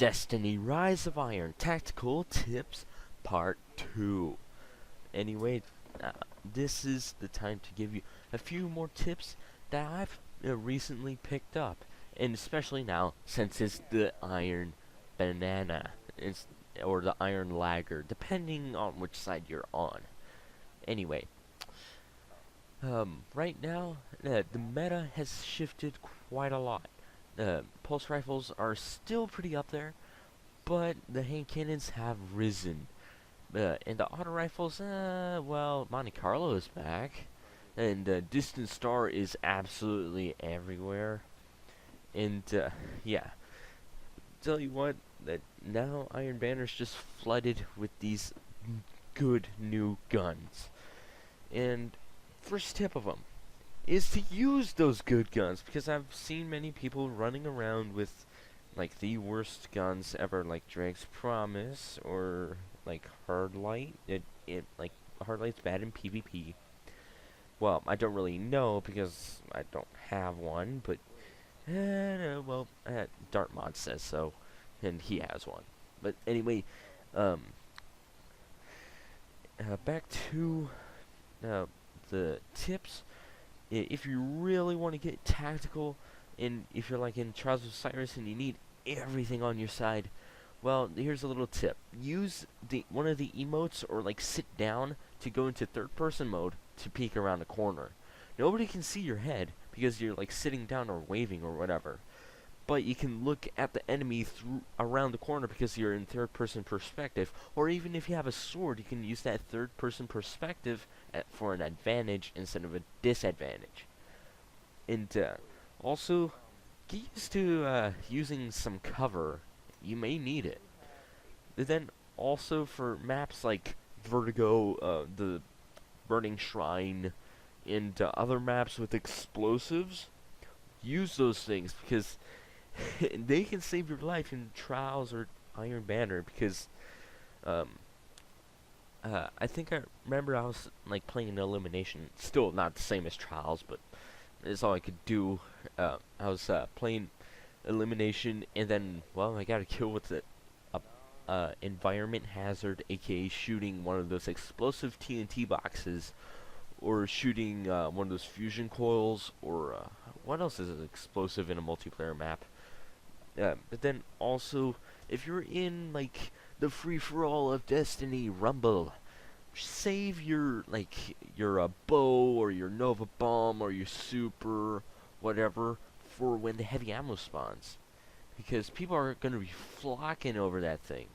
Destiny Rise of Iron Tactical Tips Part 2. Anyway, this is the time to give you a few more tips that I've recently picked up. And especially now, since it's the Iron Banana, or the Iron Lagger, depending on which side you're on. Anyway, right now, the meta has shifted quite a lot. Pulse rifles are still pretty up there, but the hand cannons have risen. And the auto rifles, well, Monte Carlo is back, and Distant Star is absolutely everywhere. And yeah, tell you what, that now Iron Banner's just flooded with these good new guns. And first tip of them is to use those good guns, because I've seen many people running around with like the worst guns ever, like Drake's Promise or like Hard Light. Like Hard Light's bad in PvP. Well, I don't really know because I don't have one, but well, Dartmod says so, and he has one. But anyway, back to the tips. If you really want to get tactical, and if you're like in Trials of Osiris and you need everything on your side, well, here's a little tip. Use one of the emotes, or like sit down to go into third-person mode to peek around a corner. Nobody can see your head because you're like sitting down or waving or whatever, but you can look at the enemy around the corner because you're in third-person perspective. Or even if you have a sword, you can use that third-person perspective for an advantage instead of a disadvantage. And also, get used to using some cover. You may need it. And then also for maps like Vertigo, the Burning Shrine, and other maps with explosives, use those things because they can save your life in Trials or Iron Banner. Because I think I remember I was like playing an elimination, still not the same as Trials, but it's all I could do. I was playing elimination, and then, well, I got a kill with the environment hazard, aka shooting one of those explosive TNT boxes, or shooting one of those fusion coils, or what else is explosive in a multiplayer map? But then also, if you're in like the free-for-all of Destiny Rumble, save your bow or your Nova Bomb or your super whatever for when the heavy ammo spawns, because people are going to be flocking over that thing.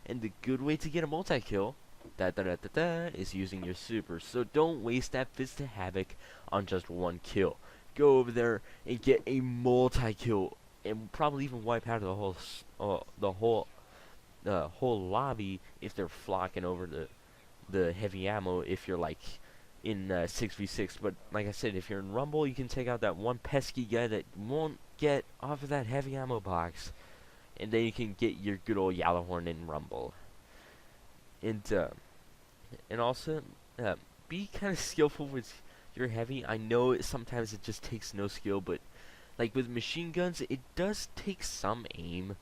And the good way to get a multi-kill is using your super. So don't waste that Fist of Havoc on just one kill. Go over there and get a multi-kill, and probably even wipe out the whole lobby if they're flocking over the heavy ammo. If you're like in 6v6, but like I said, if you're in Rumble, you can take out that one pesky guy that won't get off of that heavy ammo box, and then you can get your good old Yellowhorn in Rumble. And also, be kind of skillful with your heavy. I know sometimes it just takes no skill, but like with machine guns, it does take some aim.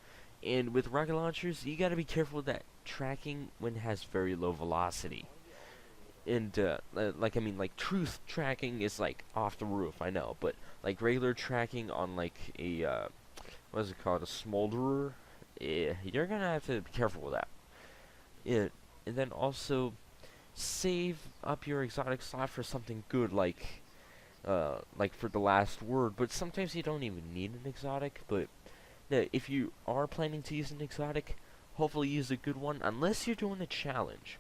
And with rocket launchers, you gotta be careful with that tracking when it has very low velocity. And like truth tracking is like off the roof, I know, but like regular tracking on like a what is it called, a smolderer, you're gonna have to be careful with that. And then also save up your exotic slot for something good, like for the last word. But sometimes you don't even need an exotic. But if you are planning to use an exotic, hopefully use a good one, unless you're doing a challenge.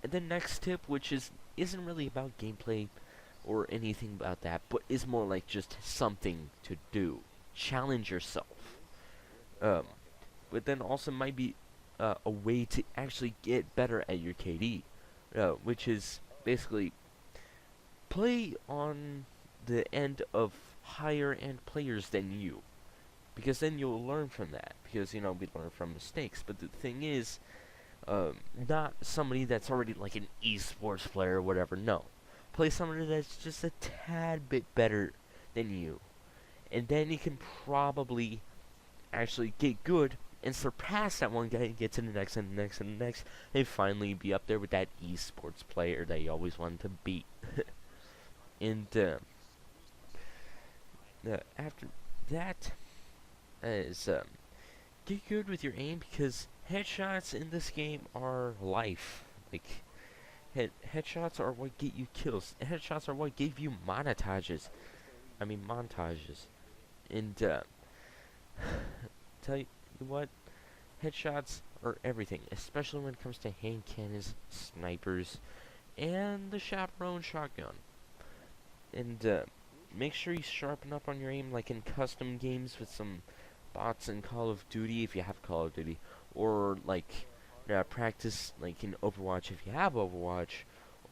And the next tip, which isn't really about gameplay or anything about that, but is more like just something to do. Challenge yourself. But then also might be a way to actually get better at your KD, which is basically play on the end of higher end players than you, because then you'll learn from that, because we learn from mistakes. But the thing is, not somebody that's already like an esports player or whatever. No, play somebody that's just a tad bit better than you, and then you can probably actually get good and surpass that one guy and get to the next and the next and the next, and finally be up there with that esports player that you always wanted to beat. And after that is get good with your aim, because headshots in this game are life. Like, headshots are what get you kills. Headshots are what give you montages. And tell you what, headshots are everything, especially when it comes to hand cannons, snipers, and the chaperone shotgun. And make sure you sharpen up on your aim, like in custom games with some bots in Call of Duty, if you have Call of Duty, or like practice like in Overwatch if you have Overwatch,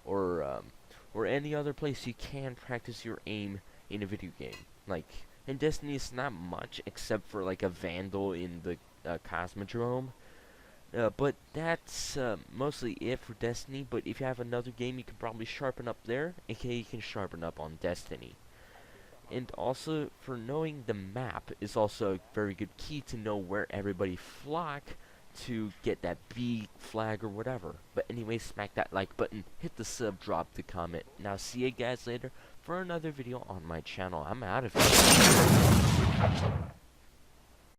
or any other place you can practice your aim in a video game. Like in Destiny, it's not much except for like a Vandal in the Cosmodrome. But that's mostly it for Destiny. But if you have another game, you can probably sharpen up there, aka you can sharpen up on Destiny. And also, for knowing the map is also a very good key to know where everybody flock to get that B flag or whatever. But anyway, smack that like button, hit the sub, drop the comment. Now see you guys later for another video on my channel. I'm out of here.